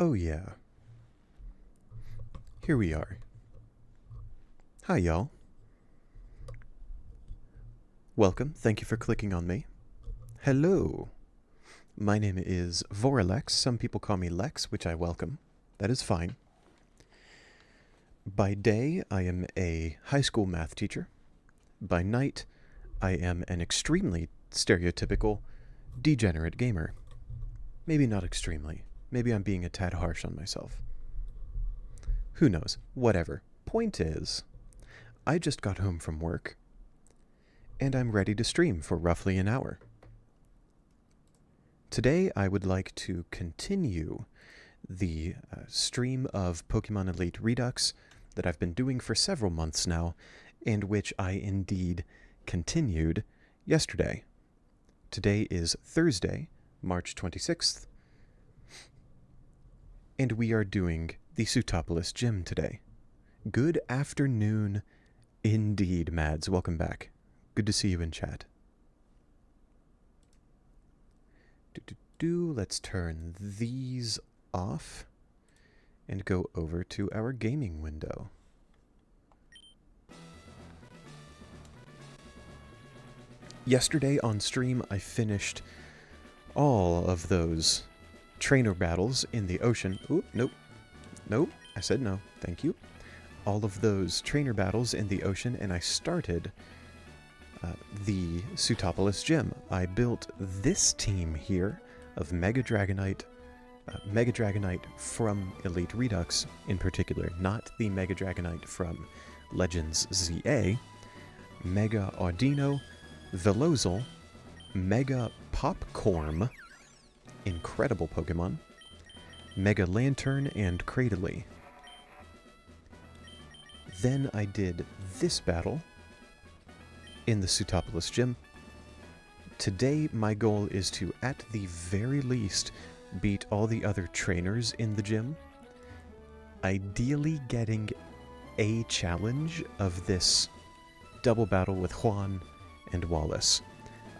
Oh yeah. Here we are. Hi y'all. Welcome. Thank you for clicking on me. Hello. My name is Voralex. Some people call me Lex, which I welcome. That is fine. By day, I am a high school math teacher. By night, I am an extremely stereotypical, degenerate gamer. Maybe not extremely. Maybe I'm being a tad harsh on myself. Who knows? Whatever. Point is, I just got home from work, and I'm ready to stream for roughly an hour. Today, I would like to continue the stream of Pokemon Elite Redux that I've been doing for several months now, and which I indeed continued yesterday. Today is Thursday, March 26th, and we are doing the Sootopolis Gym today. Good afternoon indeed, Mads. Welcome back. Good to see you in chat. Let's turn these off and go over to our gaming window. Yesterday on stream, I finished all of those trainer battles in the ocean. Oop, nope. Nope, I said no. Thank you. All of those trainer battles in the ocean, and I started the Sootopolis Gym. I built this team here of Mega Dragonite from Elite Redux in particular, not the Mega Dragonite from Legends ZA, Mega Audino, Velozel, Mega Popcorn, incredible Pokemon, Mega Lantern, and Cradily. Then I did this battle in the Sootopolis Gym. Today, my goal is to, at the very least, beat all the other trainers in the gym. Ideally getting a challenge of this double battle with Juan and Wallace.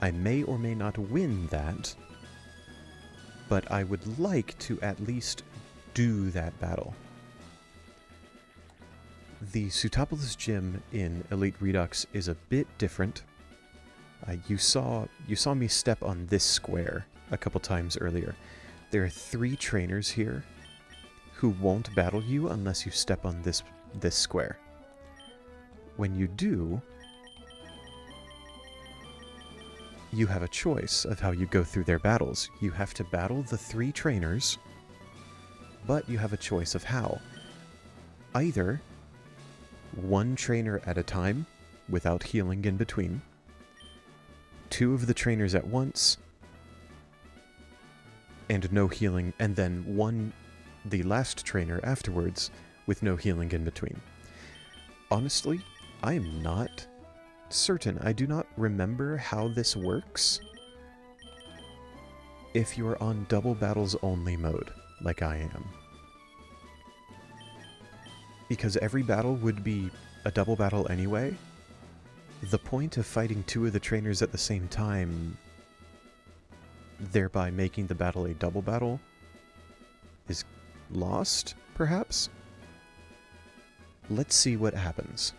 I may or may not win that, but I would like to at least do that battle. The Sootopolis Gym in Elite Redux is a bit different. You saw me step on this square a couple times earlier. There are 3 trainers here who won't battle you unless you step on this square. When you do, you have a choice of how you go through their battles. You have to battle the 3 trainers, but you have a choice of how. Either 1 trainer at a time, without healing in between, 2 of the trainers at once, and no healing, and then the last trainer afterwards, with no healing in between. Honestly, I am not certain. I do not remember how this works if you are on double battles only mode, like I am. Because every battle would be a double battle anyway, the point of fighting 2 of the trainers at the same time, thereby making the battle a double battle, is lost, perhaps? Let's see what happens.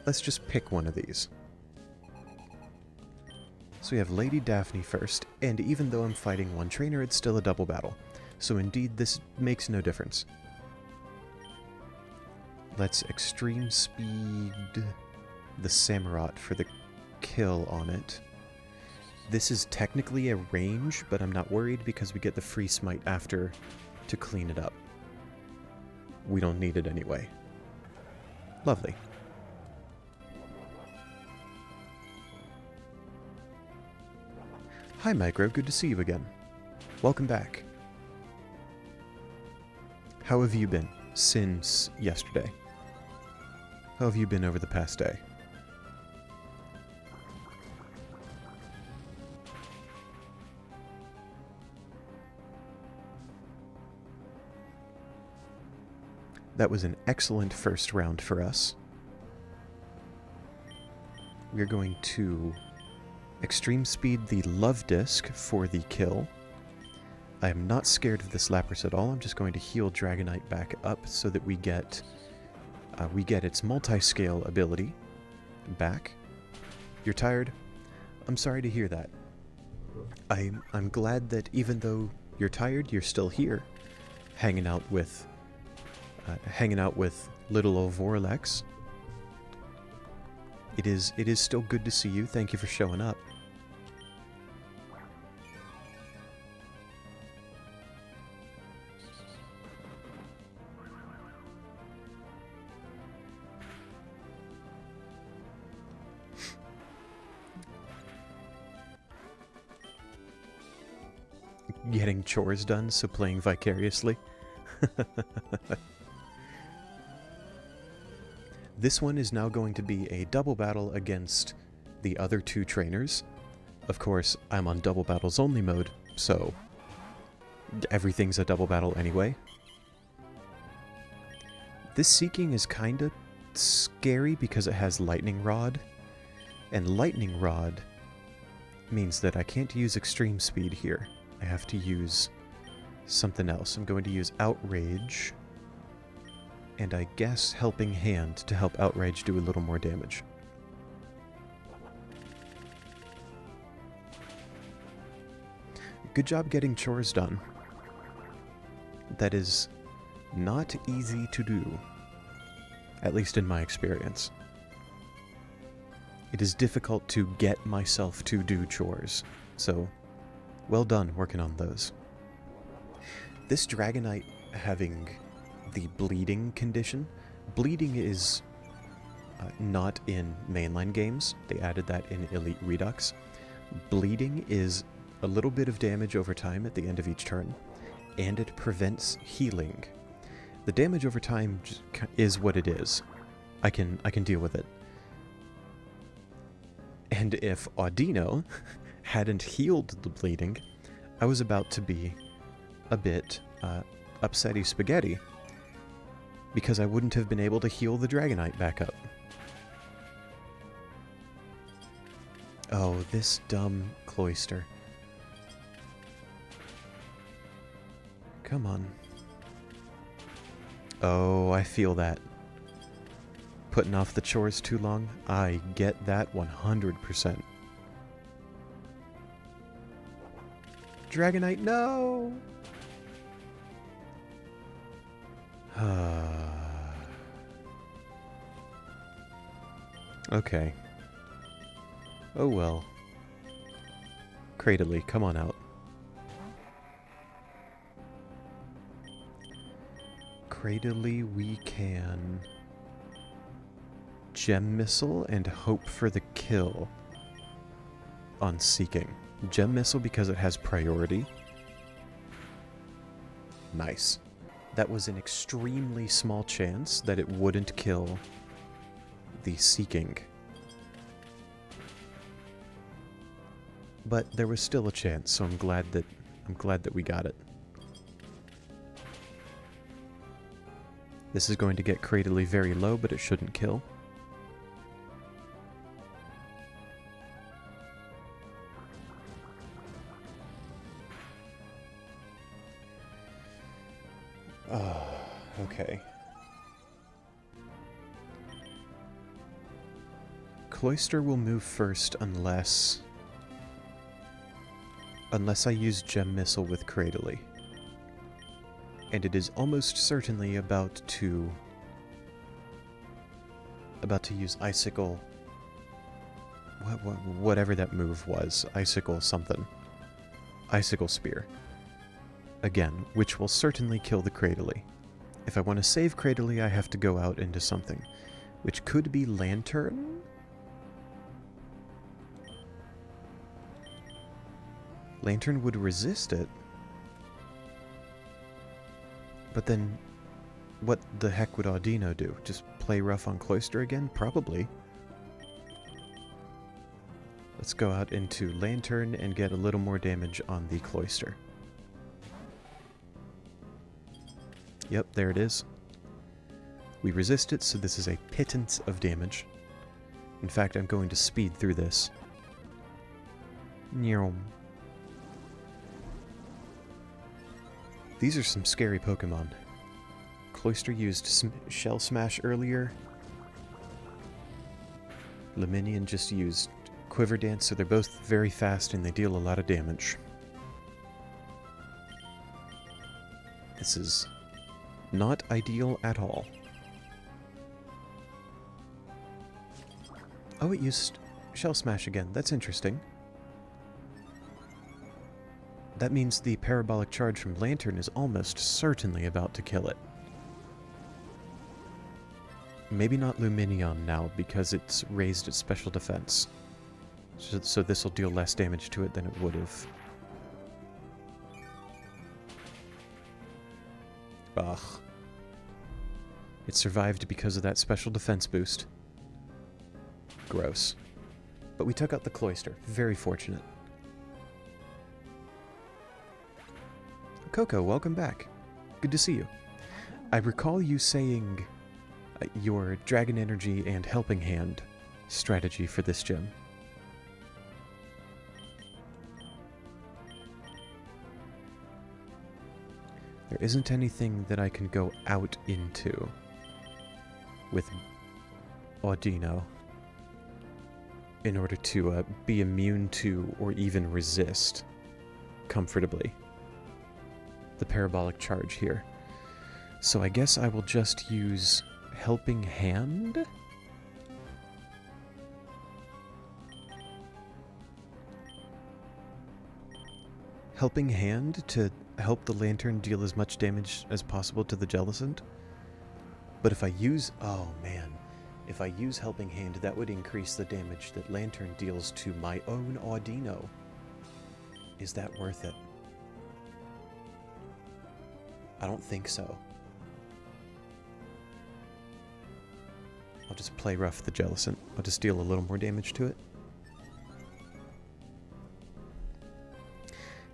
Let's just pick one of these. So we have Lady Daphne first, and even though I'm fighting 1 trainer, it's still a double battle. So indeed, this makes no difference. Let's extreme speed the Samurott for the kill on it. This is technically a range, but I'm not worried because we get the free smite after to clean it up. We don't need it anyway. Lovely. Hi Micro, good to see you again. Welcome back. How have you been since yesterday? How have you been over the past day? That was an excellent first round for us. We're going to extreme speed the love disc for the kill. I am not scared of this Lapras at all. I'm just going to heal Dragonite back up so that we get its multi-scale ability back. You're tired? I'm sorry to hear that. I'm glad that even though you're tired, you're still here, hanging out with little old Vorlex. It is still good to see you. Thank you for showing up. Getting chores done, so playing vicariously. This one is now going to be a double battle against the other two trainers. Of course, I'm on double battles only mode, so everything's a double battle anyway. This Seeking is kinda scary because it has Lightning Rod, and Lightning Rod means that I can't use Extreme Speed here. I have to use something else. I'm going to use Outrage, and I guess Helping Hand to help Outrage do a little more damage. Good job getting chores done. That is not easy to do, at least in my experience. It is difficult to get myself to do chores, so well done working on those. This Dragonite having the bleeding condition. Bleeding is not in mainline games. They added that in Elite Redux. Bleeding is a little bit of damage over time at the end of each turn, and it prevents healing. The damage over time is what it is. I can deal with it. And if Audino hadn't healed the bleeding, I was about to be a bit upsetty spaghetti, because I wouldn't have been able to heal the Dragonite back up. Oh, this dumb Cloyster. Come on. Oh, I feel that. Putting off the chores too long? I get that 100%. Dragonite, no! Okay. Oh well. Cradily, come on out. Cradily, we can Gem Missile and hope for the kill on Seeking. Gem Missile because it has priority. Nice. That was an extremely small chance that it wouldn't kill the Seeking. But there was still a chance, so I'm glad that we got it. This is going to get Cradily very low, but it shouldn't kill. Okay. Cloyster will move first unless I use Gem Missile with Cradily. And it is almost certainly about to use Icicle, whatever that move was, Icicle something. Icicle Spear. Again, which will certainly kill the Cradily. If I want to save Cradily, I have to go out into something, which could be Lantern? Lantern would resist it. But then, what the heck would Audino do? Just play rough on Cloyster again? Probably. Let's go out into Lantern and get a little more damage on the Cloyster. Yep, there it is. We resist it, so this is a pittance of damage. In fact, I'm going to speed through this. These are some scary Pokemon. Cloyster used Shell Smash earlier. Luminion just used Quiver Dance, so they're both very fast and they deal a lot of damage. This is not ideal at all. Oh, it used Shell Smash again. That's interesting. That means the parabolic charge from Lantern is almost certainly about to kill it. Maybe not Luminion now, because it's raised its special defense. So this will deal less damage to it than it would have. Ugh. It survived because of that special defense boost. Gross. But we took out the Cloyster. Very fortunate. Coco, welcome back. Good to see you. I recall you saying your Dragon Energy and Helping Hand strategy for this gym. There isn't anything that I can go out into with Audino in order to be immune to or even resist comfortably the parabolic charge here. So I guess I will just use Helping Hand? Helping Hand to help the Lantern deal as much damage as possible to the Jellicent? But if I use... oh man. If I use Helping Hand, that would increase the damage that Lantern deals to my own Audino. Is that worth it? I don't think so. I'll just play rough the Jellicent. I'll just deal a little more damage to it.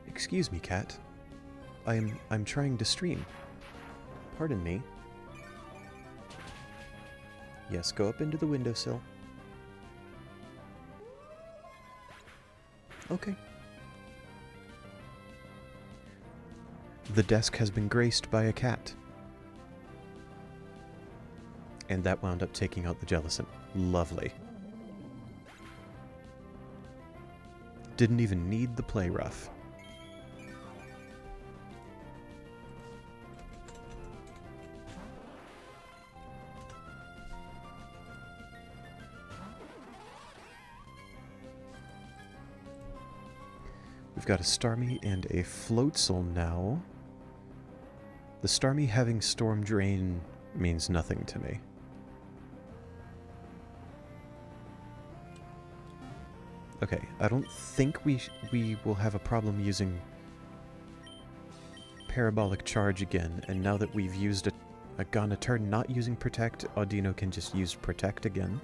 Excuse me, cat. I'm trying to stream. Pardon me. Yes, go up into the windowsill. Okay. The desk has been graced by a cat. And that wound up taking out the Jellicent. Lovely. Didn't even need the play rough. We've got a Starmie and a Floatzel now. The Starmie having Storm Drain means nothing to me. Okay, I don't think we will have a problem using Parabolic Charge again, and now that we've used gone a turn not using Protect, Audino can just use Protect again.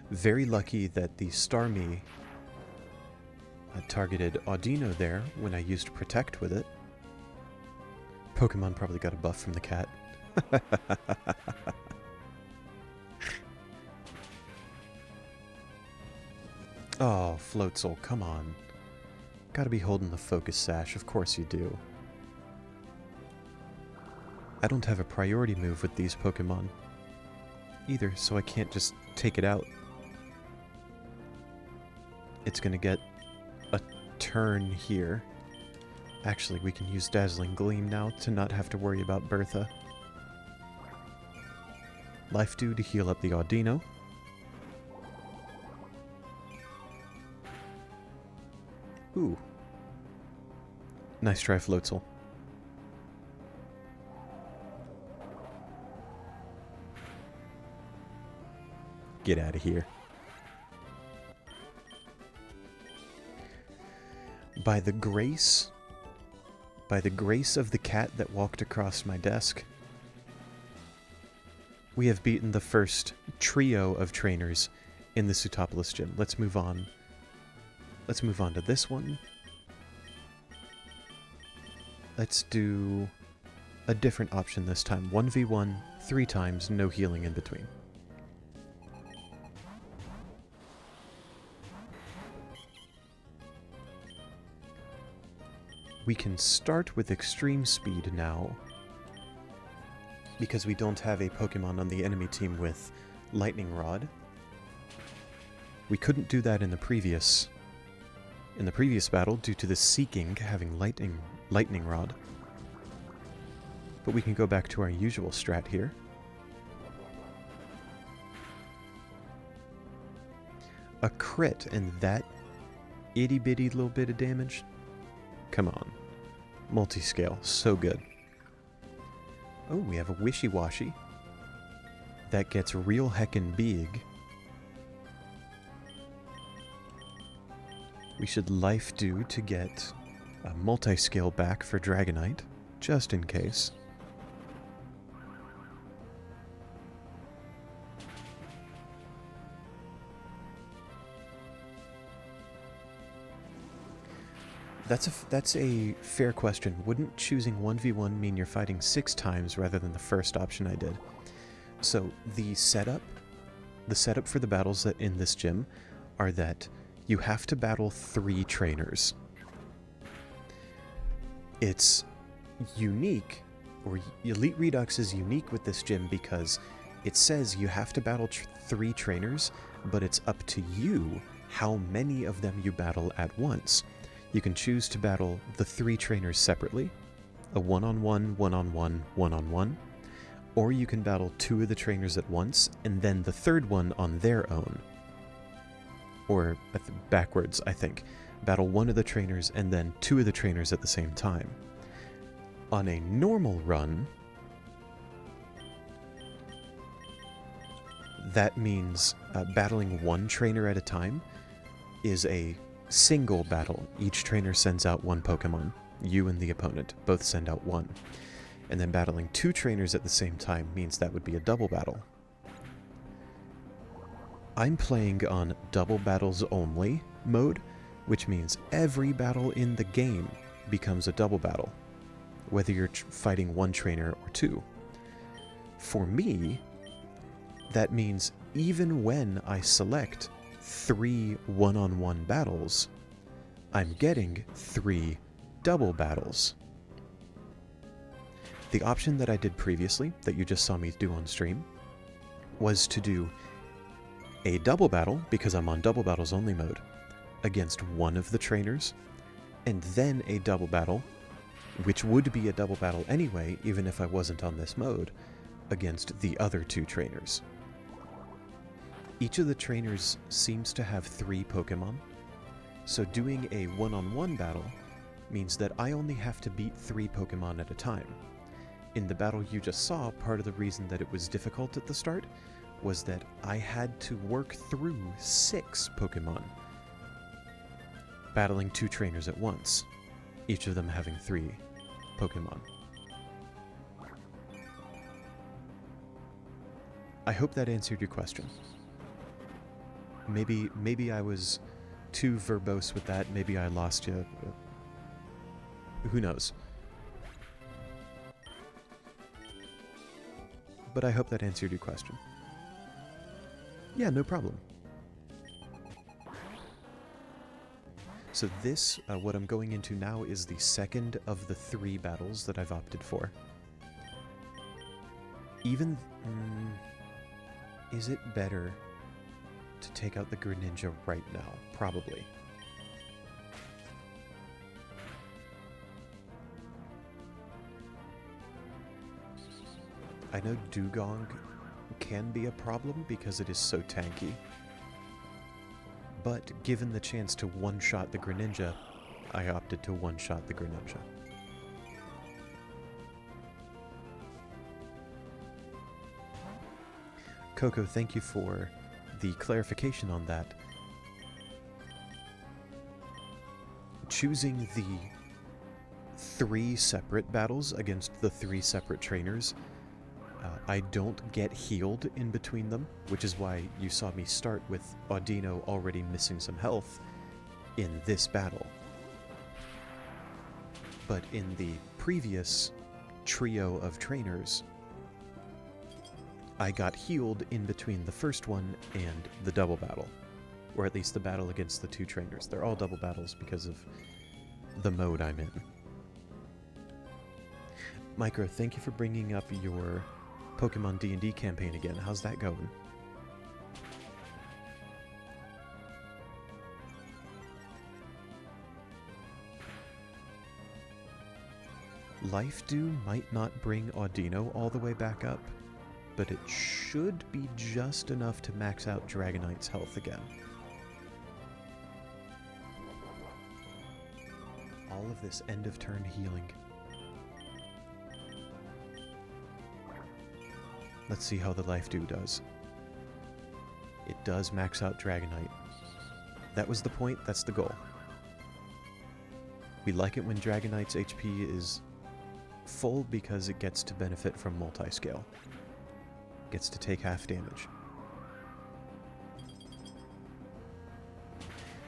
Very lucky that the Starmie targeted Audino there when I used Protect with it. Pokemon probably got a buff from the cat. Oh, Floatzel, come on. Gotta be holding the Focus Sash, of course you do. I don't have a priority move with these Pokemon either, so I can't just take it out. It's gonna get a turn here. Actually, we can use Dazzling Gleam now to not have to worry about Bertha. Life Dew to heal up the Audino. Ooh. Nice try, Floatzel. Get out of here. By the grace of the cat that walked across my desk, we have beaten the first trio of trainers in the Sootopolis gym. Let's move on. Let's move on to this one. Let's do a different option this time. 1v1, 3 times, no healing in between. We can start with extreme speed now, because we don't have a Pokemon on the enemy team with Lightning Rod. We couldn't do that in the previous battle due to the Seeking having Lightning Rod. But we can go back to our usual strat here. A crit and that itty-bitty little bit of damage? Come on. Multi-scale, so good. Oh, we have a Wishy-Washy. That gets real heckin' big. We should Life Dew to get a multi-scale back for Dragonite, just in case. That's a fair question. Wouldn't choosing 1v1 mean you're fighting 6 times rather than the first option I did? So the setup for the battles that in this gym are that you have to battle 3 trainers. It's unique, or Elite Redux is unique with this gym because it says you have to battle 3 trainers, but it's up to you how many of them you battle at once. You can choose to battle the 3 trainers separately, a one-on-one, one-on-one, one-on-one, or you can battle 2 of the trainers at once, and then the 3rd one on their own. Or backwards, I think. Battle 1 of the trainers and then 2 of the trainers at the same time. On a normal run, that means battling 1 trainer at a time is a single battle. Each trainer sends out 1 Pokemon. You and the opponent both send out 1. And then battling 2 trainers at the same time means that would be a double battle. I'm playing on double battles only mode, which means every battle in the game becomes a double battle, whether you're fighting 1 trainer or 2. For me, that means even when I select 3 one-on-one battles, I'm getting 3 double battles. The option that I did previously, that you just saw me do on stream, was to do a double battle, because I'm on double battles only mode, against 1 of the trainers, and then a double battle, which would be a double battle anyway, even if I wasn't on this mode, against the other 2 trainers. Each of the trainers seems to have 3 Pokemon, so doing a one-on-one battle means that I only have to beat 3 Pokemon at a time. In the battle you just saw, part of the reason that it was difficult at the start was that I had to work through 6 Pokemon, battling 2 trainers at once, each of them having 3 Pokemon. I hope that answered your question. Maybe I was too verbose with that, maybe I lost you. Who knows? But I hope that answered your question. Yeah, no problem. So this, what I'm going into now, is the second of the 3 battles that I've opted for. Is it better to take out the Greninja right now? Probably. I know Dugong can be a problem because it is so tanky, but given the chance to one-shot the Greninja, I opted to one-shot the Greninja. Coco, thank you for the clarification on that. Choosing the 3 separate battles against the 3 separate trainers, I don't get healed in between them, which is why you saw me start with Audino already missing some health in this battle. But in the previous trio of trainers, I got healed in between the first one and the double battle, or at least the battle against the 2 trainers. They're all double battles because of the mode I'm in. Micro, thank you for bringing up your Pokemon D&D campaign again. How's that going? Life Dew might not bring Audino all the way back up, but it should be just enough to max out Dragonite's health again. All of this end of turn healing. Let's see how the Life Dew does. It does max out Dragonite. That was the point, that's the goal. We like it when Dragonite's HP is full because it gets to benefit from multi-scale. Gets to take half damage.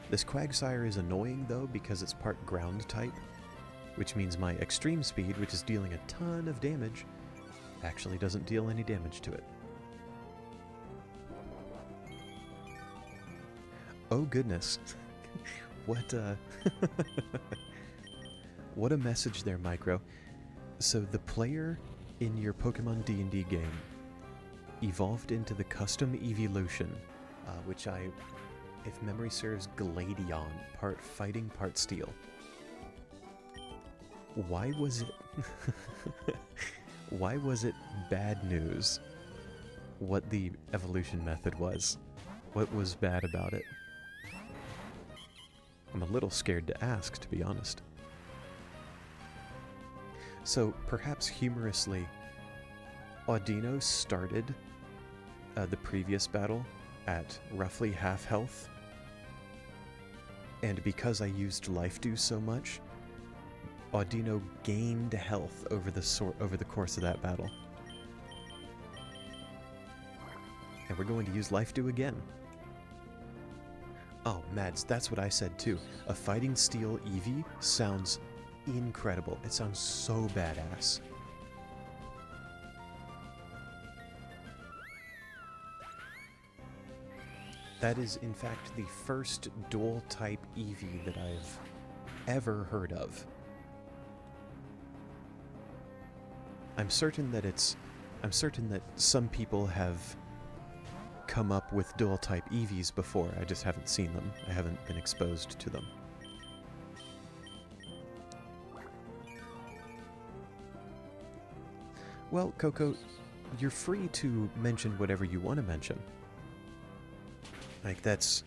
This Quagsire is annoying though because it's part ground type, which means my extreme speed, which is dealing a ton of damage, actually doesn't deal any damage to it. Oh goodness. What what a message there, Micro. So the player in your Pokemon D&D game evolved into the custom evolution, which if memory serves, Gladion, part fighting, part steel. Why was it why was it bad news what the evolution method was? What was bad about it? I'm a little scared to ask, to be honest. So, perhaps humorously, Audino started the previous battle at roughly half health, and because I used Life Dew so much, Audino gained health over the course of that battle. And we're going to use Life Dew again. Oh, Mads, that's what I said too. A Fighting Steel Eevee sounds incredible. It sounds so badass. That is, in fact, the first dual-type Eevee that I've ever heard of. I'm certain that some people have come up with dual-type Eevees before. I just haven't seen them. I haven't been exposed to them. Well, Coco, you're free to mention whatever you want to mention. Like, that's...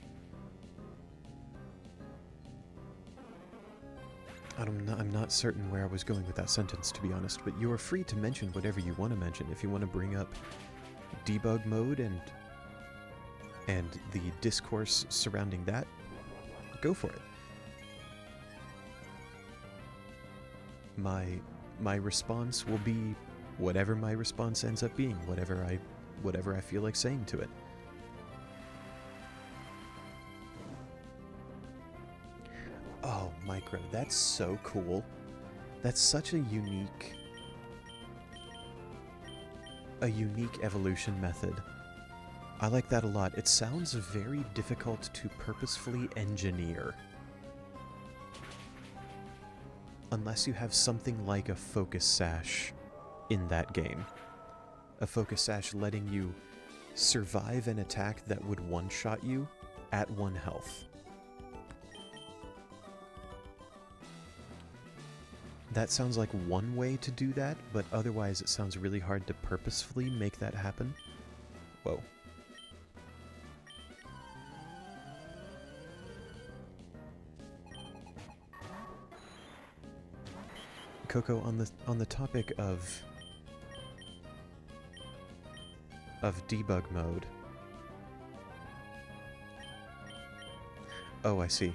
I'm not certain where I was going with that sentence, to be honest, but you are free to mention whatever you want to mention. If you want to bring up debug mode and the discourse surrounding that, go for it. My response will be whatever my response ends up being, whatever I feel like saying to it. Oh, Micro, that's so cool. That's such a unique evolution method. I like that a lot. It sounds very difficult to purposefully engineer. Unless you have something like a focus sash in that game. A focus sash letting you survive an attack that would one-shot you at 1 health. That sounds like one way to do that, but otherwise it sounds really hard to purposefully make that happen. Whoa. Coco, on the topic of debug mode. Oh, I see.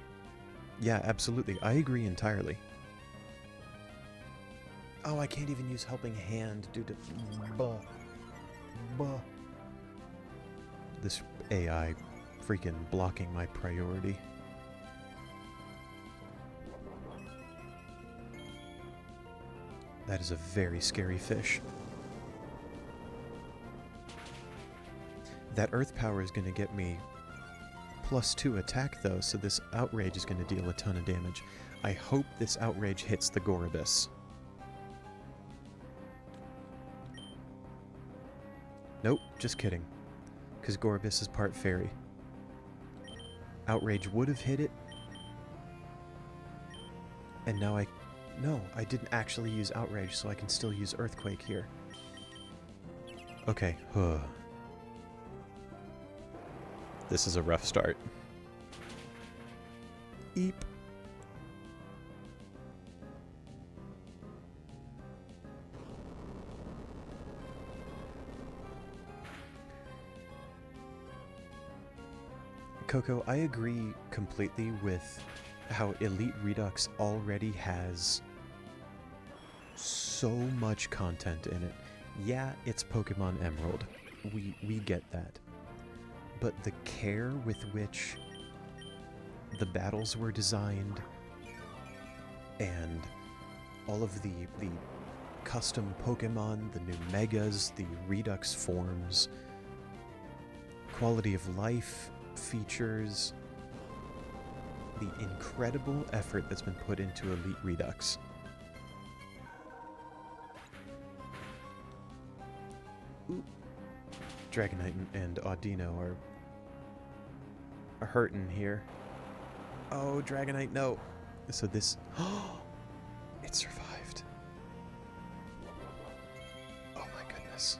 Yeah, absolutely. I agree entirely. Oh, I can't even use Helping Hand due to... This AI freaking blocking my priority. That is a very scary fish. That Earth Power is going to get me +2 attack though, so this Outrage is going to deal a ton of damage. I hope this Outrage hits the Gorobus. Nope, just kidding. Because Gorbis is part fairy. Outrage would have hit it. And now no, I didn't actually use Outrage, so I can still use Earthquake here. Okay, this is a rough start. Eep. Coco, I agree completely with how Elite Redux already has so much content in it. Yeah, it's Pokemon Emerald. We get that. But the care with which the battles were designed and all of the custom Pokemon, the new Megas, the Redux forms, quality of life features, the incredible effort that's been put into Elite Redux. Ooh. Dragonite and Audino are hurting here. Oh, Dragonite, no. So this... it survived. Oh my goodness.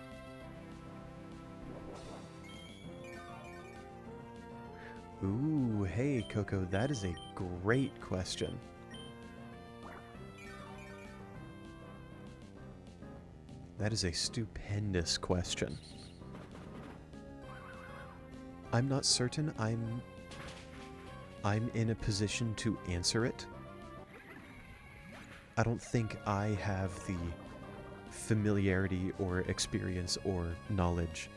Ooh, hey, Coco, that is a great question. That is a stupendous question. I'm not certain I'm in a position to answer it. I don't think I have the familiarity or experience or knowledge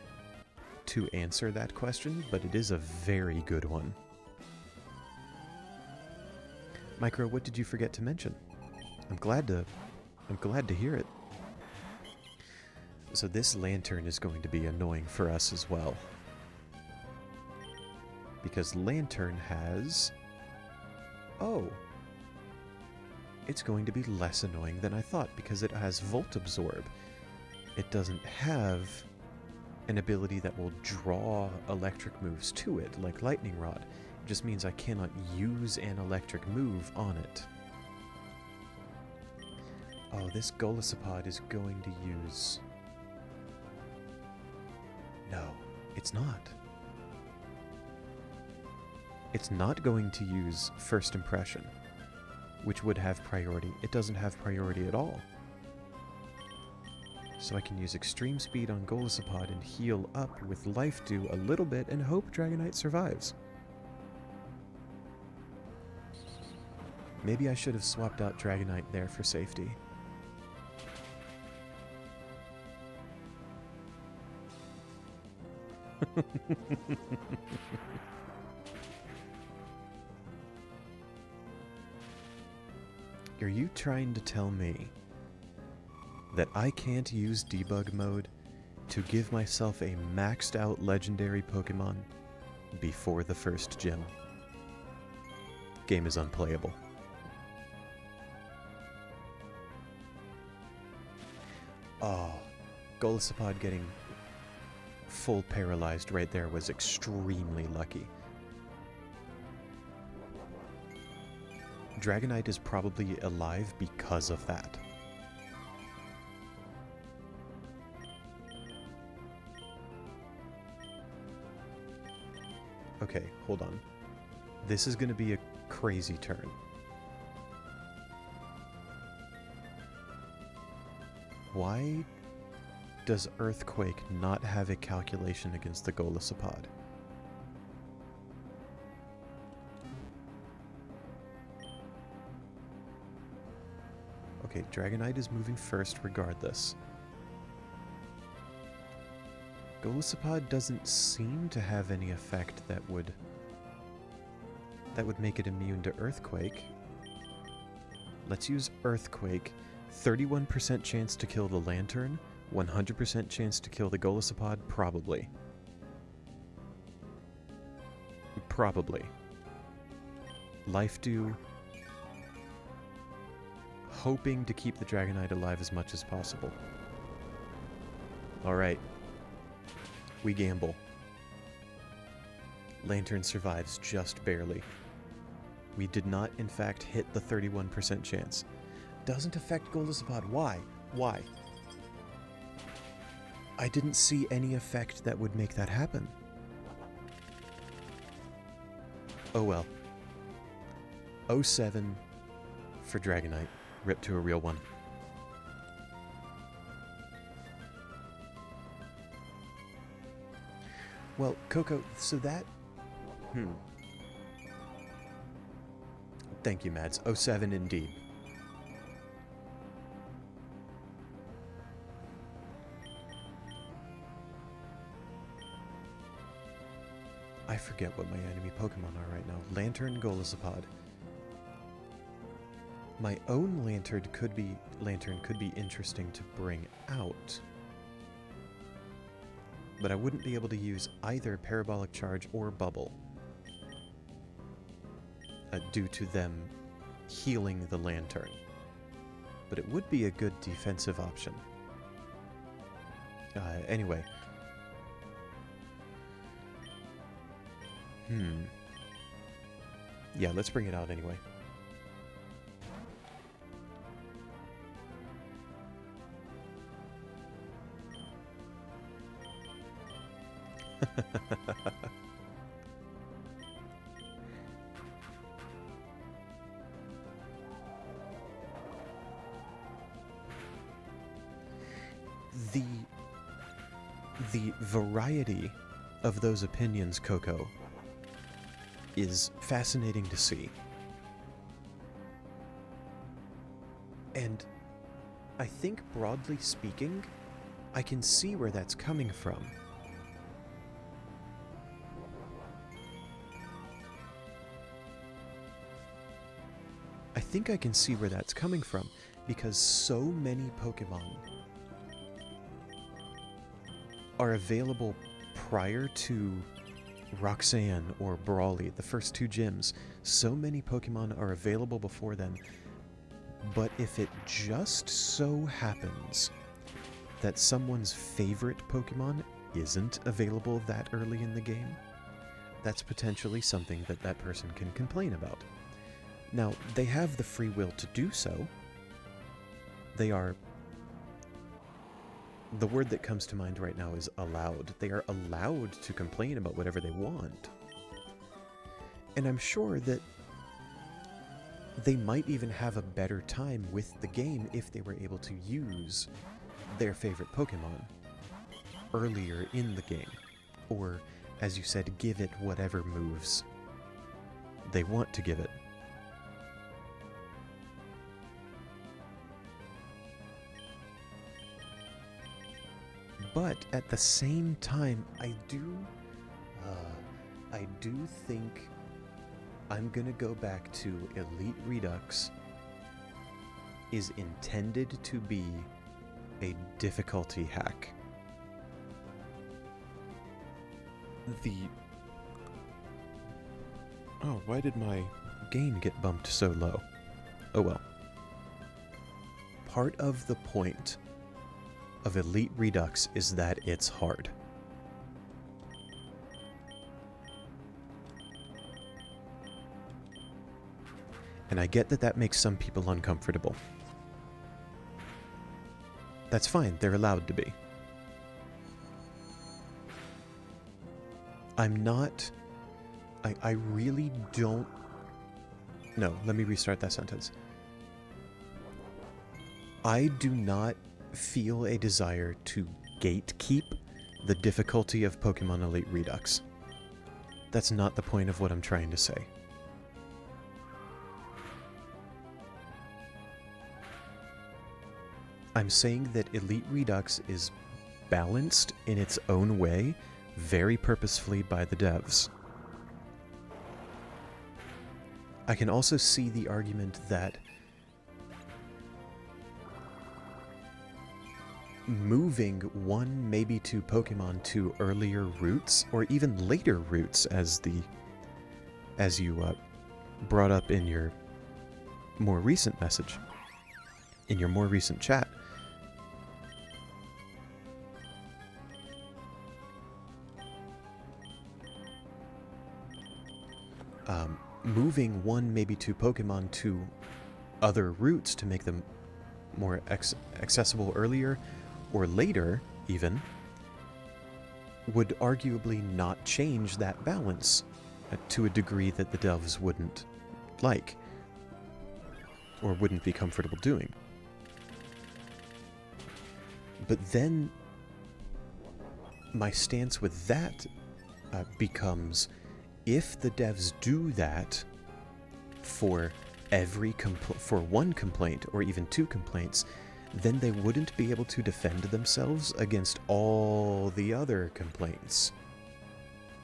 to answer that question, but it is a very good one. Micro, what did you forget to mention? I'm glad to hear it. So this lantern is going to be annoying for us as well. Because lantern has... oh. It's going to be less annoying than I thought because it has Volt Absorb. It doesn't have an ability that will draw electric moves to it, like Lightning Rod. It just means I cannot use an electric move on it. Oh, this Golisopod is going to use... no, it's not. It's not going to use First Impression, which would have priority. It doesn't have priority at all. So I can use Extreme Speed on Golisopod and heal up with Life Dew a little bit and hope Dragonite survives. Maybe I should have swapped out Dragonite there for safety. Are you trying to tell me that I can't use debug mode to give myself a maxed out legendary Pokemon before the first gym? Game is unplayable. Oh, Golisopod getting full paralyzed right there was extremely lucky. Dragonite is probably alive because of that. Okay, hold on. This is going to be a crazy turn. Why does Earthquake not have a calculation against the Golisopod? Okay, Dragonite is moving first regardless. Golisopod doesn't seem to have any effect that would make it immune to Earthquake. Let's use Earthquake. 31% chance to kill the Lantern, 100% chance to kill the Golisopod, probably. Probably. Life Dew. Hoping to keep the Dragonite alive as much as possible. Alright. We gamble. Lantern survives just barely. We did not, in fact, hit the 31% chance. Doesn't affect Golisopod. Why? Why? I didn't see any effect that would make that happen. Oh well. 07 for Dragonite. Rip to a real one. Well, Coco, so that... Thank you, Mads. 07 indeed. I forget what my enemy Pokemon are right now. Lantern, Golisopod. My own Lantern could be interesting to bring out. But I wouldn't be able to use either Parabolic Charge or Bubble. Due to them healing the Lantern. But it would be a good defensive option. Anyway. Yeah, let's bring it out anyway. The variety of those opinions, Coco, is fascinating to see. And I think, broadly speaking, I can see where that's coming from. I think I can see where that's coming from, because so many Pokemon are available prior to Roxanne or Brawly, the first two gyms. So many Pokemon are available before then, but if it just so happens that someone's favorite Pokemon isn't available that early in the game, that's potentially something that that person can complain about. Now, they have the free will to do so. They are... The word that comes to mind right now is allowed. They are allowed to complain about whatever they want. And I'm sure that they might even have a better time with the game if they were able to use their favorite Pokemon earlier in the game. Or, as you said, give it whatever moves they want to give it. But at the same time, I do think I'm gonna go back to Elite Redux is intended to be a difficulty hack. Oh, why did my gain get bumped so low? Oh well. Part of the point of Elite Redux is that it's hard. And I get that that makes some people uncomfortable. That's fine, they're allowed to be. I'm not... I really don't... No, let me restart that sentence. I do not feel a desire to gatekeep the difficulty of Pokemon Elite Redux. That's not the point of what I'm trying to say. I'm saying that Elite Redux is balanced in its own way, very purposefully by the devs. I can also see the argument that moving one, maybe two Pokemon to earlier routes, or even later routes, as you brought up in your more recent message, in your more recent chat, moving one, maybe two Pokemon to other routes to make them more accessible earlier or later, even, would arguably not change that balance to a degree that the devs wouldn't like or wouldn't be comfortable doing. But then my stance with that becomes, if the devs do that for for one complaint or even two complaints, then they wouldn't be able to defend themselves against all the other complaints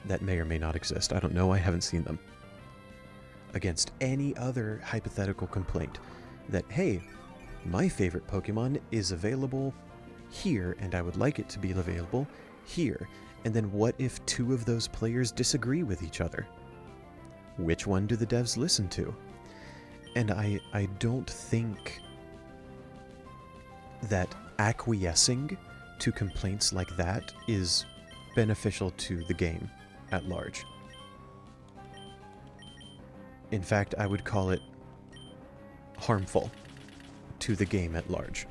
that may or may not exist. I don't know, I haven't seen them. Against any other hypothetical complaint that, hey, my favorite Pokemon is available here and I would like it to be available here. And then what if two of those players disagree with each other? Which one do the devs listen to? And I don't think that acquiescing to complaints like that is beneficial to the game at large. In fact, I would call it harmful to the game at large.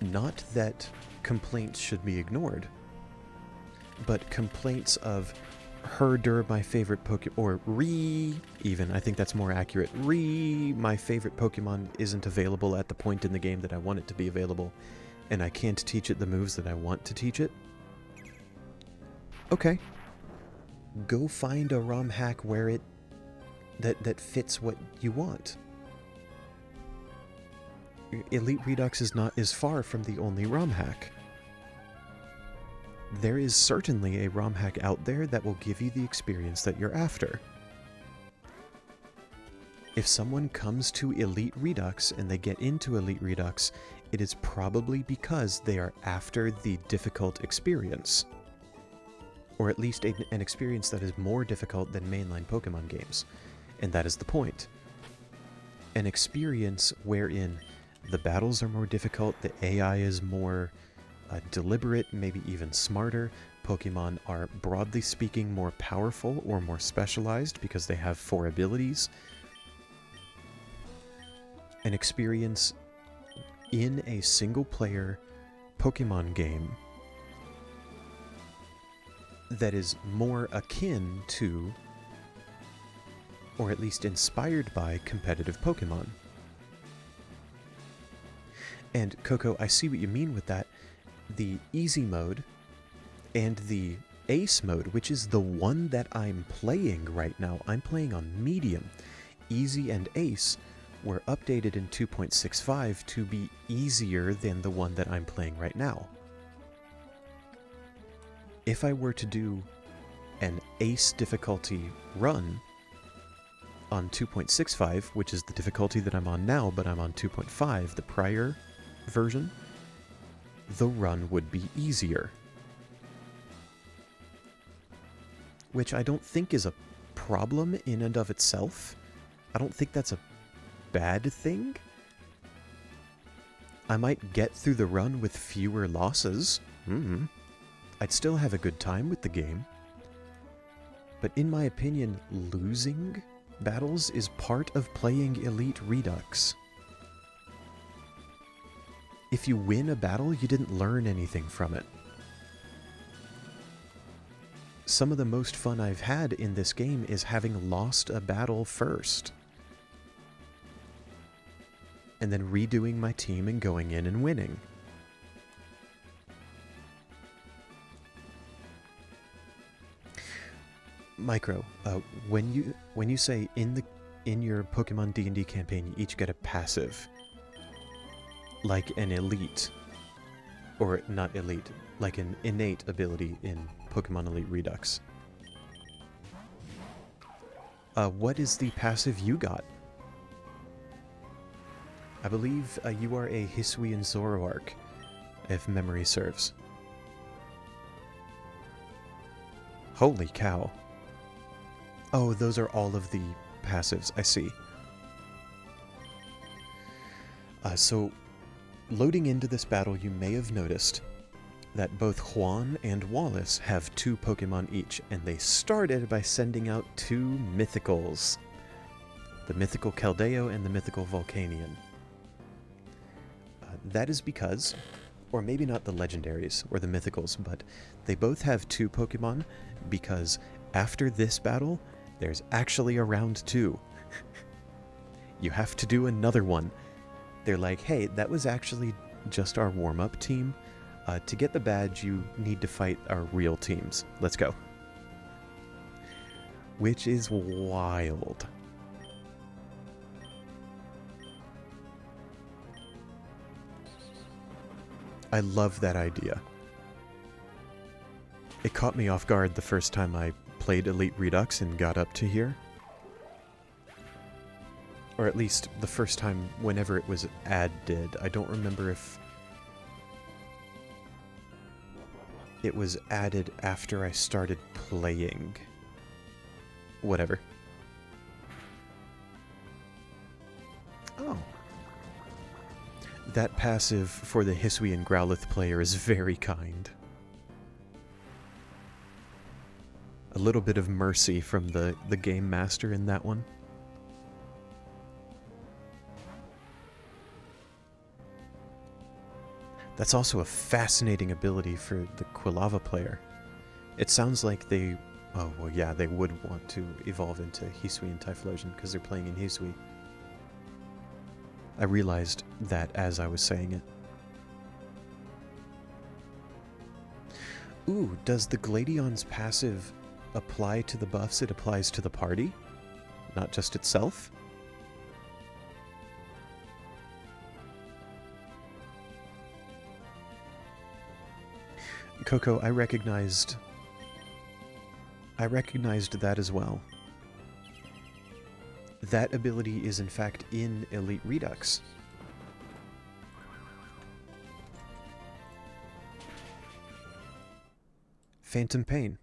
Not that complaints should be ignored, but complaints of herder, my favorite Pokemon, or even, I think that's more accurate, my favorite Pokemon isn't available at the point in the game that I want it to be available, and I can't teach it the moves that I want to teach it. Okay. Go find a ROM hack where that fits what you want. Elite Redux is far from the only ROM hack. There is certainly a ROM hack out there that will give you the experience that you're after. If someone comes to Elite Redux and they get into Elite Redux, it is probably because they are after the difficult experience. Or at least an experience that is more difficult than mainline Pokemon games. And that is the point. An experience wherein the battles are more difficult, the AI is more deliberate, maybe even smarter. Pokemon are, broadly speaking, more powerful or more specialized because they have 4 abilities. An experience in a single-player Pokemon game that is more akin to, or at least inspired by, competitive Pokemon. And Coco, I see what you mean with that. The easy mode and the ace mode, which is the one that I'm playing right now. I'm playing on medium. Easy and ace were updated in 2.65 to be easier than the one that I'm playing right now. If I were to do an ace difficulty run on 2.65, which is the difficulty that I'm on now, but I'm on 2.5, the prior version, the run would be easier. Which I don't think is a problem in and of itself. I don't think that's a bad thing. I might get through the run with fewer losses. I'd still have a good time with the game. But in my opinion, losing battles is part of playing Elite Redux. If you win a battle, you didn't learn anything from it. Some of the most fun I've had in this game is having lost a battle first. And then redoing my team and going in and winning. Micro, when you say in your Pokemon D&D campaign you each get a passive, like an elite, or not elite, like an innate ability in Pokemon Elite Redux. What is the passive you got? I believe you are a Hisuian Zoroark, if memory serves. Holy cow. Oh, those are all of the passives, I see. So, loading into this battle, you may have noticed that both Juan and Wallace have 2 Pokemon each, and they started by sending out 2 Mythicals. The Mythical Keldeo and the Mythical Volcanion. That is because, or maybe not the Legendaries or the Mythicals, but they both have 2 Pokemon because after this battle, there's actually a round 2. You have to do another one. They're like, hey, that was actually just our warm-up team. To get the badge, you need to fight our real teams. Let's go. Which is wild. I love that idea. It caught me off guard the first time I played Elite Redux and got up to here. Or at least the first time whenever it was added. I don't remember if it was added after I started playing. Whatever. Oh. That passive for the Hisuian Growlithe player is very kind. A little bit of mercy from the game master in that one. That's also a fascinating ability for the Quilava player. It sounds like they... Oh, well, yeah, they would want to evolve into Hisuian Typhlosion because they're playing in Hisui. I realized that as I was saying it. Ooh, does the Gladion's passive apply to the buffs it applies to the party? Not just itself? Coco, I recognized that as well. That ability is in fact in Elite Redux. Phantom Pain.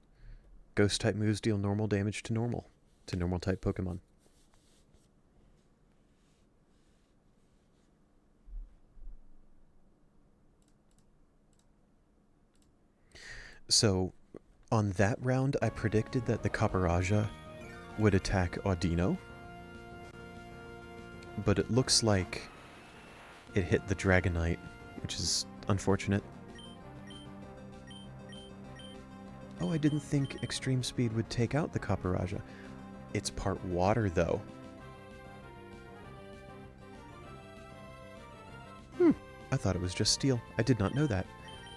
Ghost type moves deal normal damage to normal type Pokemon. So, on that round, I predicted that the Caparaja would attack Audino. But it looks like it hit the Dragonite, which is unfortunate. Oh, I didn't think Extreme Speed would take out the Caparaja. It's part water, though. I thought it was just steel. I did not know that.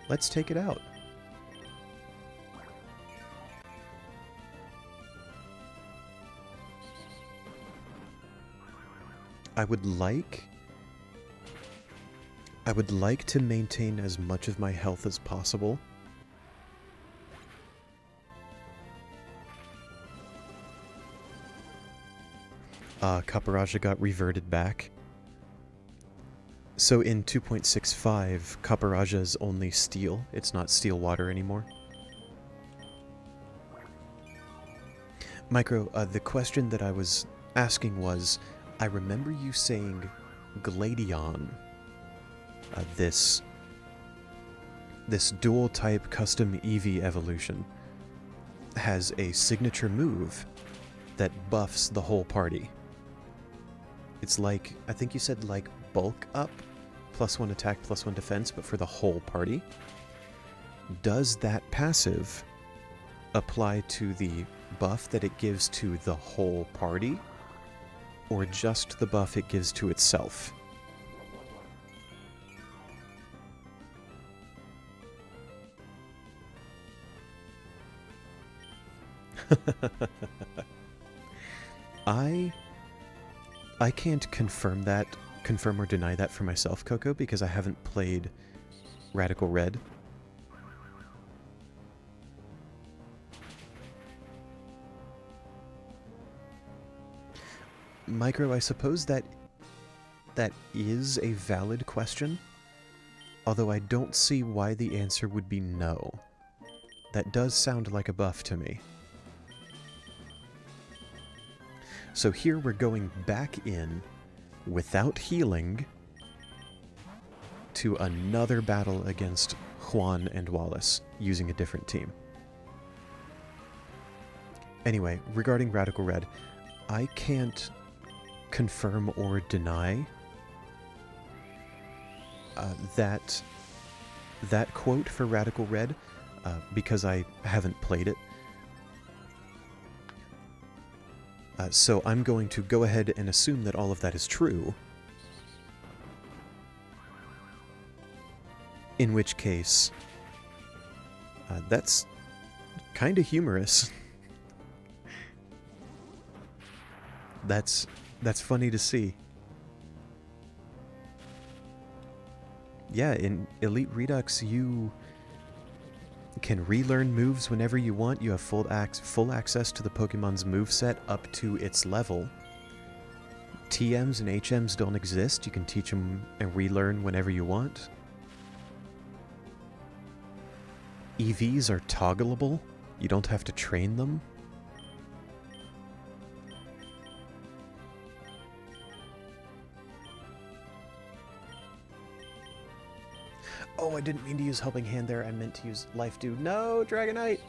Let's take it out. I would like to maintain as much of my health as possible. Caparaja got reverted back. So in 2.65, Caparaja is only steel. It's not steel water anymore. Micro, the question that I was asking was, I remember you saying Gladion, this dual-type custom Eevee evolution, has a signature move that buffs the whole party. It's like, I think you said like bulk up, +1 attack, +1 defense, but for the whole party. Does that passive apply to the buff that it gives to the whole party? Or just the buff it gives to itself? I can't confirm or deny that for myself, Coco, because I haven't played Radical Red. Micro, I suppose that is a valid question, although I don't see why the answer would be no. That does sound like a buff to me. So here we're going back in, without healing, to another battle against Juan and Wallace using a different team. Anyway, regarding Radical Red, I can't confirm or deny that quote for Radical Red because I haven't played it. So I'm going to go ahead and assume that all of that is true. In which case, that's kind of humorous. That's funny to see. Yeah, in Elite Redux, you can relearn moves whenever you want. You have full access to the Pokemon's moveset up to its level. TMs and HMs don't exist. You can teach them and relearn whenever you want. EVs are toggleable. You don't have to train them. Oh, I didn't mean to use Helping Hand there. I meant to use Life Dew. No, Dragonite!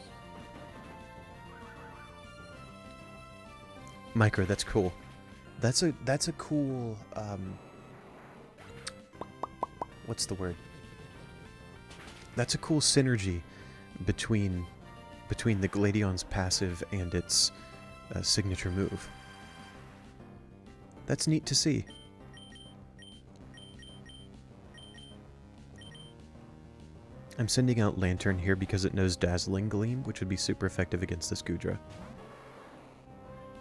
Micro, that's cool. That's a cool, what's the word? That's a cool synergy between the Gladion's passive and its signature move. That's neat to see. I'm sending out Lantern here because it knows Dazzling Gleam, which would be super effective against this Goodra.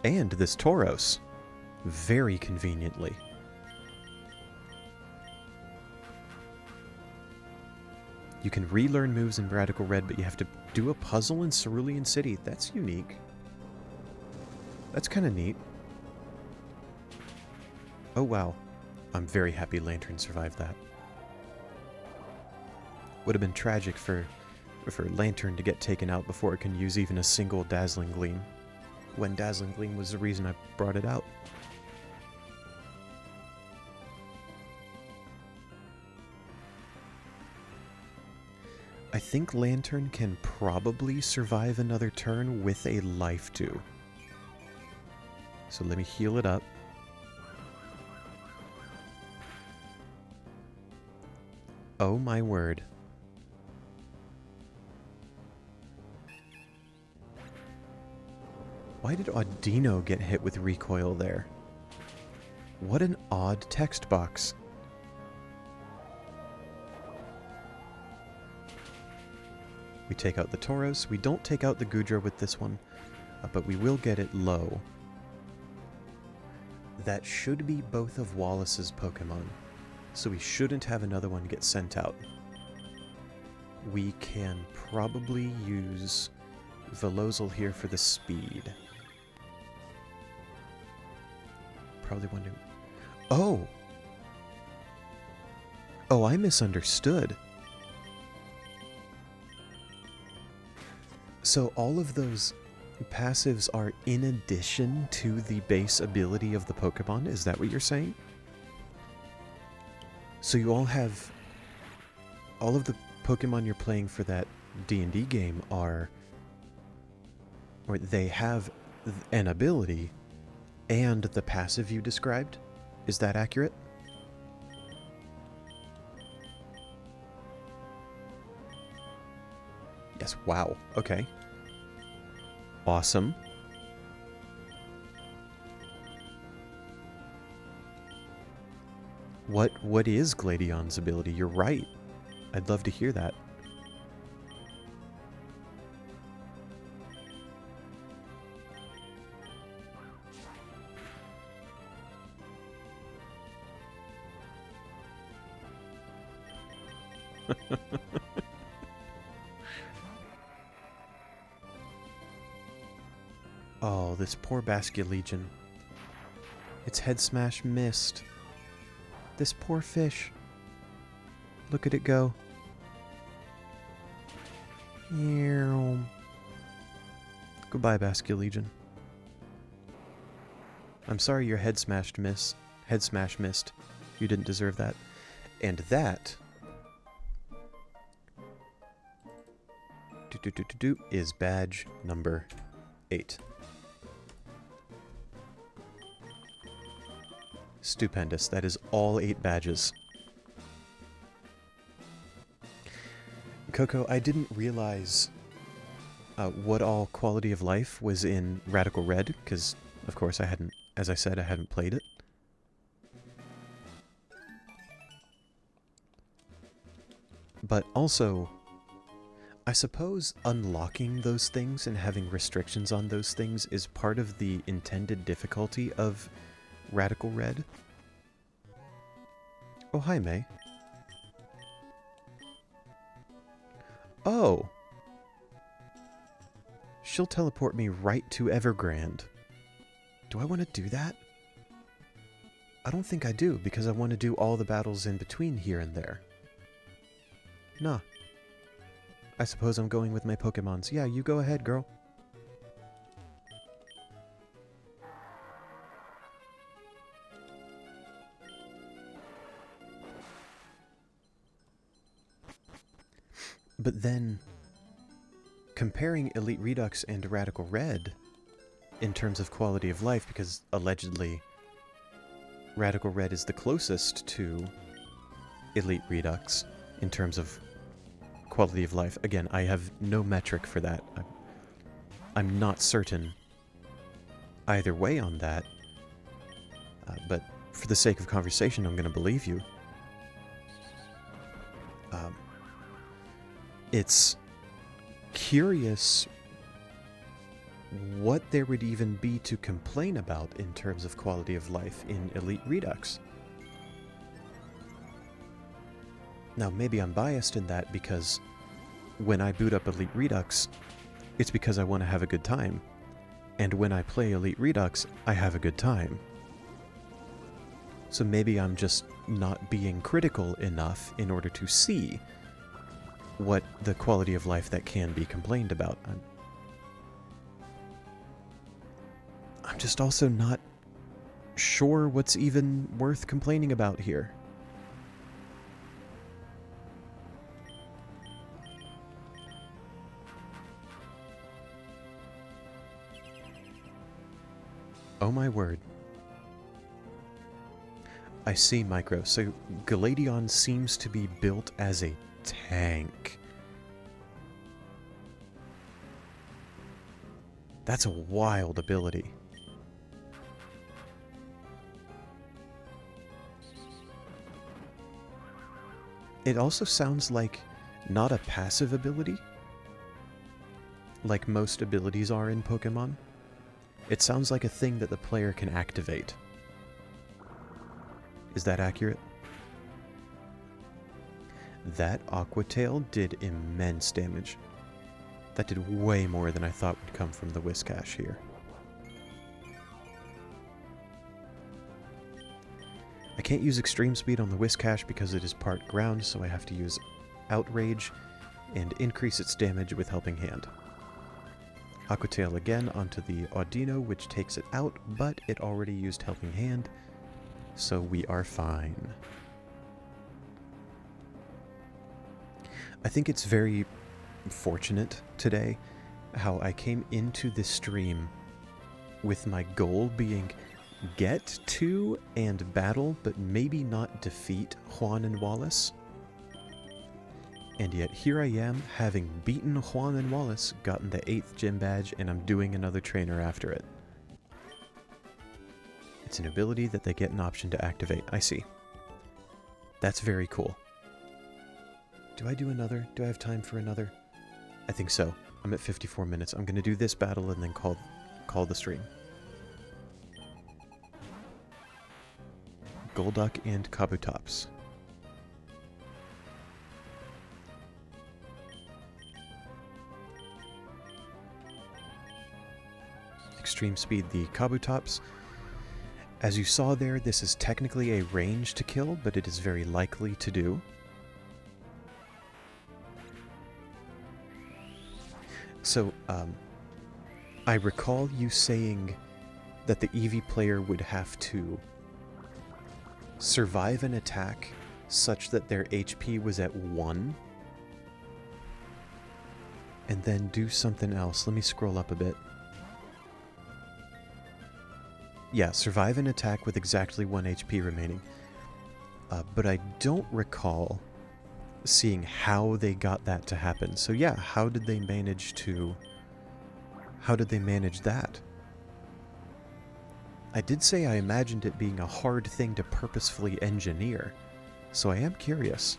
And this Tauros. Very conveniently. You can relearn moves in Radical Red, but you have to do a puzzle in Cerulean City. That's unique. That's kind of neat. Oh wow. I'm very happy Lantern survived that. Would have been tragic for Lantern to get taken out before it can use even a single Dazzling Gleam, when Dazzling Gleam was the reason I brought it out. I think Lantern can probably survive another turn with a Life Dew. So let me heal it up. Oh my word. Why did Audino get hit with recoil there? What an odd text box. We take out the Tauros. We don't take out the Goodra with this one, but we will get it low. That should be both of Wallace's Pokemon, so we shouldn't have another one get sent out. We can probably use Velozil here for the speed. Probably wondering... Oh! Oh, I misunderstood. So all of those passives are in addition to the base ability of the Pokemon? Is that what you're saying? So you all have... All of the Pokemon you're playing for that D&D game are... Or they have an ability and the passive you described? Is that accurate? Yes, wow. Okay. Awesome. What is Gladion's ability? You're right. I'd love to hear that. Oh, this poor Basculegion. Its head smash missed. This poor fish. Look at it go. Ew. Goodbye, Basculegion. I'm sorry your head smash missed. You didn't deserve that. And that is badge number 8. Stupendous. That is all 8 badges. Coco, I didn't realize what all quality of life was in Radical Red, because, of course, I hadn't, as I said, I hadn't played it. But also, I suppose unlocking those things and having restrictions on those things is part of the intended difficulty of Radical Red. Oh, hi, May. Oh! She'll teleport me right to Evergrande. Do I want to do that? I don't think I do, because I want to do all the battles in between here and there. Nah. I suppose I'm going with my Pokemons. Yeah, you go ahead, girl. But then, comparing Elite Redux and Radical Red in terms of quality of life, because allegedly Radical Red is the closest to Elite Redux in terms of quality of life. Again, I have no metric for that. I'm not certain either way on that, but for the sake of conversation, I'm going to believe you. It's curious what there would even be to complain about in terms of quality of life in Elite Redux. Now, maybe I'm biased in that because when I boot up Elite Redux, it's because I want to have a good time. And when I play Elite Redux, I have a good time. So maybe I'm just not being critical enough in order to see what the quality of life that can be complained about. I'm just also not sure what's even worth complaining about here. Oh my word. I see, Micro. So Galadion seems to be built as a tank. That's a wild ability. It also sounds like not a passive ability, like most abilities are in Pokemon. It sounds like a thing that the player can activate. Is that accurate? That Aqua Tail did immense damage. That did way more than I thought would come from the Whiscash here. I can't use Extreme Speed on the Whiscash because it is part ground, so I have to use Outrage and increase its damage with Helping Hand. Aqua Tail again onto the Audino, which takes it out, but it already used Helping Hand, so we are fine. I think it's very fortunate today how I came into this stream with my goal being get to and battle, but maybe not defeat Juan and Wallace. And yet here I am, having beaten Juan and Wallace, gotten the 8th gym badge, and I'm doing another trainer after it. It's an ability that they get an option to activate. I see. That's very cool. Do I do another? Do I have time for another? I think so. I'm at 54 minutes. I'm going to do this battle and then call the stream. Golduck and Kabutops. Extreme Speed the Kabutops. As you saw there, this is technically a range to kill, but it is very likely to do. So, I recall you saying that the Eevee player would have to survive an attack such that their HP was at 1. and then do something else. Let me scroll up a bit. Yeah, survive an attack with exactly 1 HP remaining. But I don't recall seeing how they got that to happen. So yeah, how did they manage that? I did say I imagined it being a hard thing to purposefully engineer, so I am curious.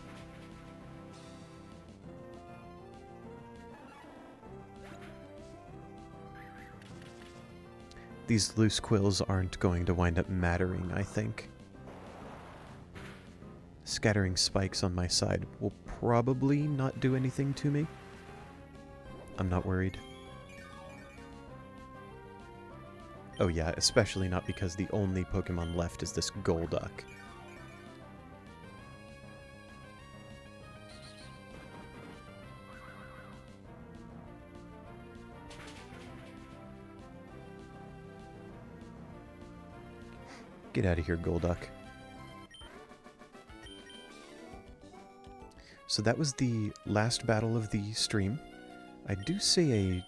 These loose quills aren't going to wind up mattering, I think. Scattering spikes on my side will probably not do anything to me. I'm not worried. Oh yeah, especially not because the only Pokemon left is this Golduck. Get out of here, Golduck. So that was the last battle of the stream. I do see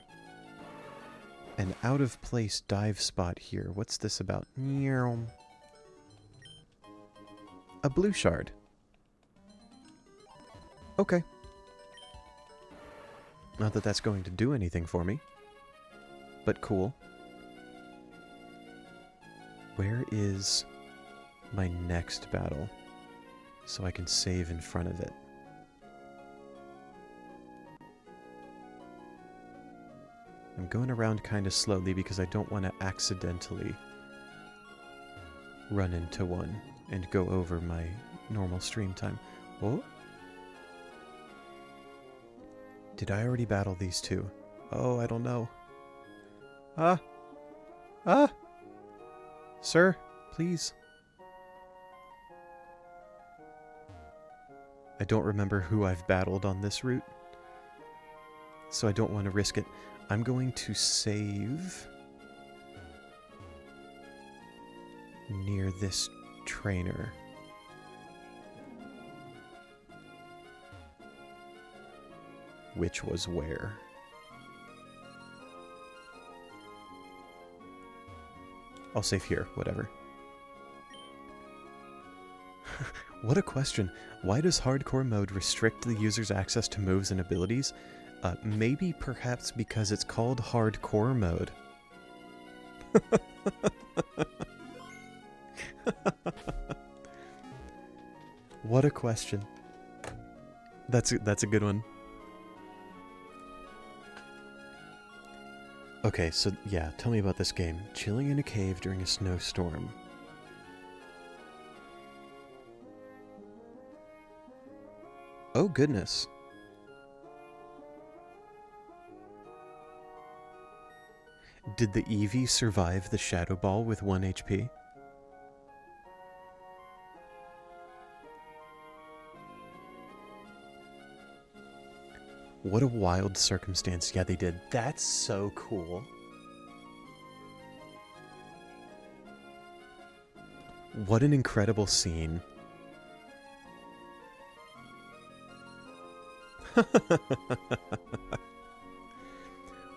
an out-of-place dive spot here. What's this about? A blue shard. Okay. Not that that's going to do anything for me, but cool. Where is my next battle so I can save in front of it? I'm going around kind of slowly because I don't want to accidentally run into one and go over my normal stream time. Oh? Did I already battle these two? Oh, I don't know. Ah! Sir, please. I don't remember who I've battled on this route, so I don't want to risk it. I'm going to save near this trainer. Which was where? I'll save here, whatever. What a question. Why does hardcore mode restrict the user's access to moves and abilities? Maybe perhaps because it's called hardcore mode. What a question. That's a good one. Okay, so yeah, tell me about this game. Chilling in a cave during a snowstorm. Oh goodness. Did the Eevee survive the Shadow Ball with 1 HP? What a wild circumstance. Yeah, they did. That's so cool. What an incredible scene.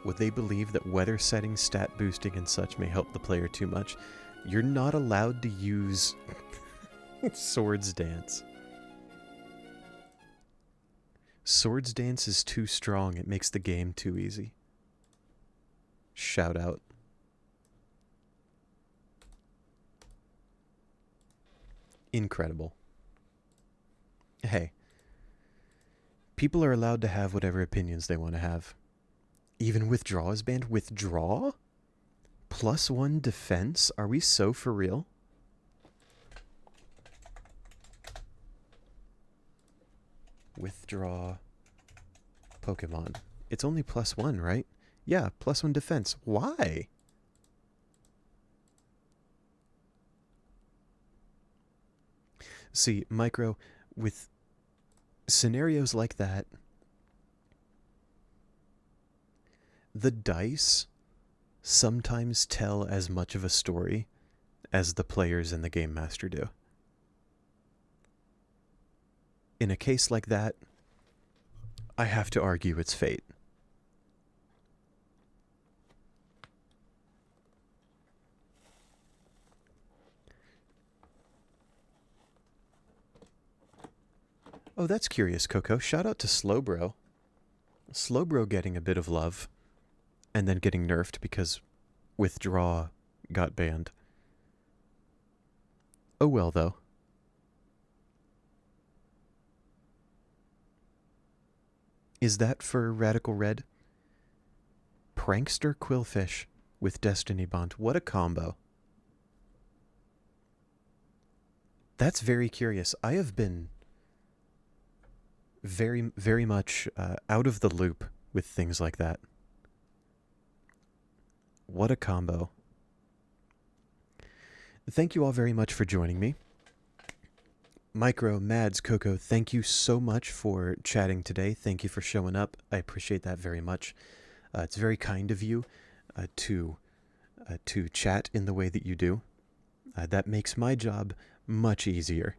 Would they believe that weather setting, stat boosting, and such may help the player too much? You're not allowed to use Swords Dance. Swords Dance is too strong. It makes the game too easy. Shout out. Incredible. Hey. People are allowed to have whatever opinions they want to have. Even Withdraw is banned? Withdraw? +1 defense? Are we so for real? Withdraw Pokemon. It's only +1, right? Yeah, +1 defense. Why? See, Micro, with scenarios like that, the dice sometimes tell as much of a story as the players and the game master do. In a case like that, I have to argue it's fate. Oh, that's curious, Coco. Shout out to Slowbro. Slowbro getting a bit of love, and then getting nerfed because Withdraw got banned. Oh well, though. Is that for Radical Red? Prankster Quillfish with Destiny Bond. What a combo. That's very curious. I have been very much out of the loop with things like that. What a combo. Thank you all very much for joining me. Micro, Mads, Coco, thank you so much for chatting today. Thank you for showing up. I appreciate that very much. It's very kind of you to chat in the way that you do. That makes my job much easier.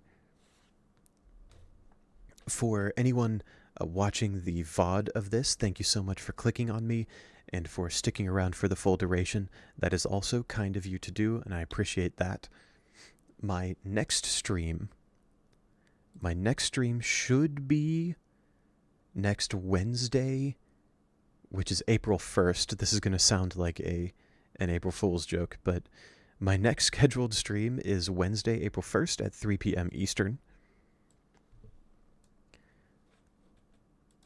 For anyone watching the VOD of this, thank you so much for clicking on me and for sticking around for the full duration. That is also kind of you to do, and I appreciate that. My next stream should be next Wednesday, which is April 1st. This is going to sound like an April Fool's joke, but my next scheduled stream is Wednesday, April 1st at 3 p.m. Eastern.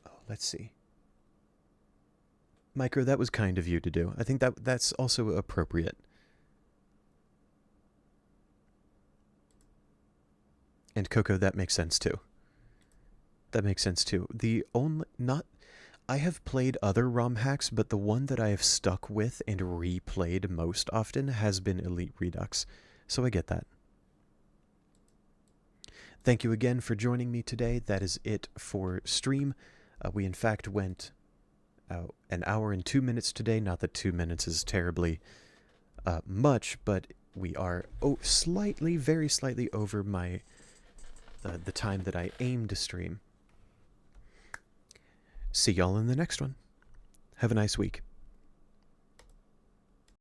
Oh, let's see. Micro, that was kind of you to do. I think that's also appropriate. And Coco, that makes sense too. That makes sense too. I have played other ROM hacks, but the one that I have stuck with and replayed most often has been Elite Redux. So I get that. Thank you again for joining me today. That is it for stream. We in fact went an hour and 2 minutes today. Not that 2 minutes is terribly much, but we are very slightly over the time that I aim to stream. See y'all in the next one. Have a nice week.